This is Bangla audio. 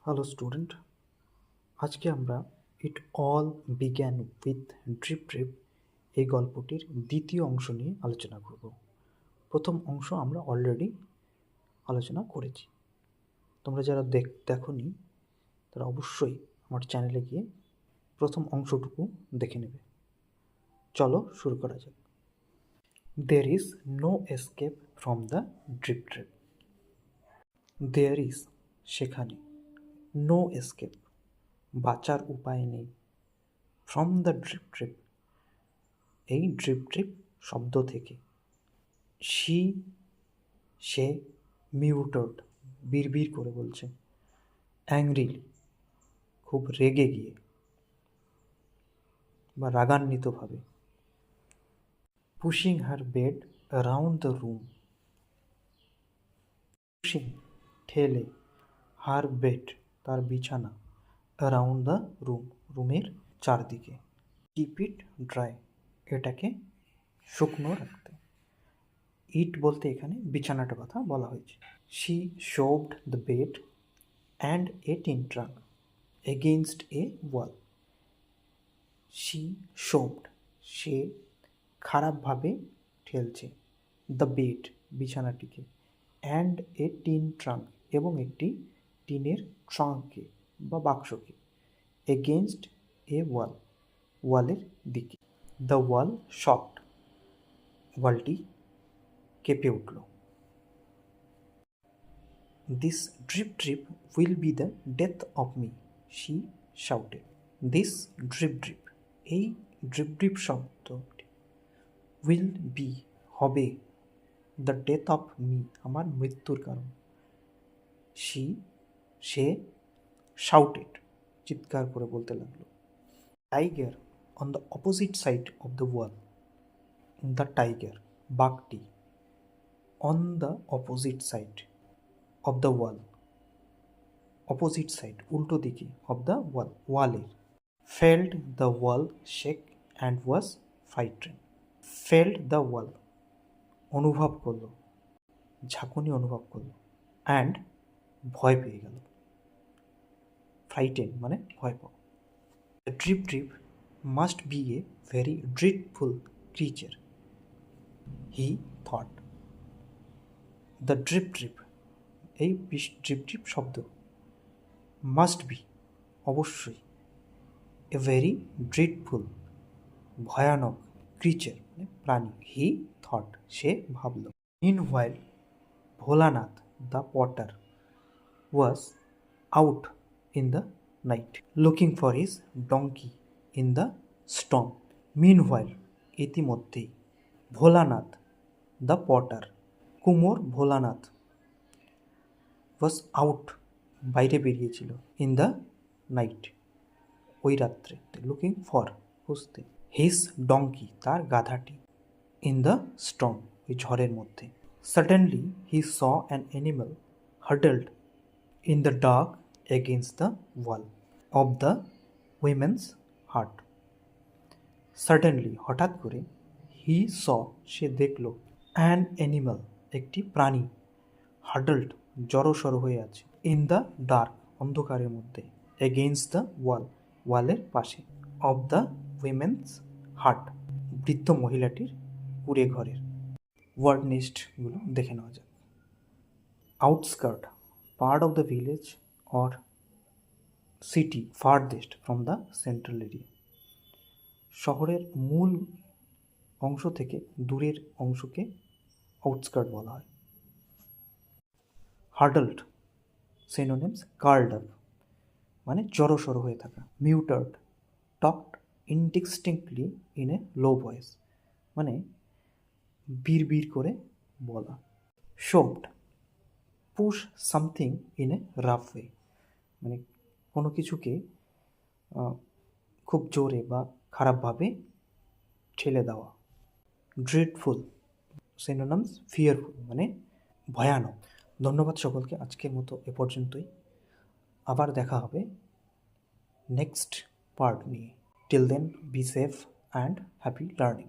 হ্যালো স্টুডেন্ট, আজকে আমরা it all began with drip trip এই গল্পটির দ্বিতীয় অংশ নিয়ে আলোচনা করব। প্রথম অংশ আমরা অলরেডি আলোচনা করেছি। তোমরা যারা দেখোনি তারা অবশ্যই আমার চ্যানেলে গিয়ে প্রথম অংশটুকু দেখে নেবে। চলো শুরু করা যাক। There is no escape from the drip trip. There is সেখানে, নো এসকেপ বাঁচার উপায় নেই, ফ্রম দ্য ড্রিপ ট্রিপ এই ড্রিপ ট্রিপ শব্দ থেকে। সে মিউটার্ড বিড়বিড় করে বলছে, অ্যাংরিলি খুব রেগে গিয়ে বা রাগান্বিতভাবে। Pushing her bed around the room, pushing ঠেলে, হার বেড তার বিছানা, অ্যারাউন্ড দ্য রুম রুমের চারদিকে, কিপ ইট ড্রাই এটাকে শুকনো রাখতে। ইট বলতে এখানে বিছানাটার কথা বলা হয়েছে। She shoved the bed and a tin trunk against a wall. She shoved সে খারাপভাবে ঠেলছে, দ্য বেড বিছানাটিকে, অ্যান্ড এ টিন ট্রাঙ্ক এবং একটি টিনের ট্রাঙ্ককে বা বাক্সকে, এগেইনস্ট এ ওয়াল ওয়ালের দিকে। দ্য ওয়াল শকড ওয়ালটি কেঁপে উঠল। This drip drip will be the death of me, she shouted. This drip drip এই ড্রিপ ড্রিপ শব্দটি, উইল বি হবে, দ্য ডেথ অফ মি আমার মৃত্যুর কারণ। সে শাউটেড চিৎকার করে বলতে লাগলো। Tiger on the opposite side of the wall, the tiger বাঘটি, on the opposite side of the wall opposite side উল্টো দিকে, অফ দ্য ওয়াল ওয়ালের। Felt the wall shake and was frightened. Failed the ওয়াল অনুভব করলো, ঝাঁকুনি অনুভব করলো, অ্যান্ড ভয় পেয়ে গেল। ফ্রাইটেন মানে ভয় পাওয়া। The drip drip must be a very dreadful creature, he thought. The drip drip এই ড্রিপ ড্রিপ শব্দ, মাস্ট বি অবশ্যই, এ ভেরি ড্রিডফুল ভয়ানক, ক্রিচার মানে প্রাণী, হি থট সে ভাবল। Meanwhile Bholanath the potter was out in the night looking for his donkey in the storm. Meanwhile ইতিমধ্যেই, ভোলানাথ দ্য পটার কুমোর ভোলানাথ, ওয়াজ আউট বাইরে বেরিয়েছিল, ইন দ্য নাইট ওই রাত্রে, লুকিং ফর খুঁজতে, হিজ ডঙ্কি তার গাধাটি, ইন দ্য স্টর্ম ওই ঝড়ের মধ্যে। Suddenly he saw an animal huddled in the dark against the wall of the women's heart. Suddenly হঠাৎ করে, হি স সে দেখল, অ্যান অ্যানিমাল একটি প্রাণী, হার্ডলড জড়সড় হয়ে আছে, ইন দ্য ডার্ক অন্ধকারের মধ্যে, এগেইনস্ট দ্য ওয়াল ওয়ালের পাশে, অফ দ্য উইমেন্স হার্ট বৃদ্ধ মহিলাটির কুঁড়ে ঘরের। ওয়ার্ড নেস্টগুলো দেখে নেওয়া যাক। Outskirt part of the village or city farthest from the central area, শহরের মূল অংশ থেকে দূরের অংশকে আউটস্কার্ট বলা হয়। হার্ডলড সিনোনিমস কার্লড আপ মানে জড়সড় হয়ে থাকা। Muttered talked indistinctly in a low voice মানে বিড়বিড় করে বলা। Shoved push something in a rough way মানে কোনো কিছুকে খুব জোরে বা খারাপভাবে ঠেলে দেওয়া। ড্রিডফুল সিনোনিমস ফিয়ারফুল মানে ভয়ানক। ধন্যবাদ সকলকে, আজকের মতো এ পর্যন্তই। আবার দেখা হবে নেক্সট পার্ট নিয়ে। Till then be safe and happy learning.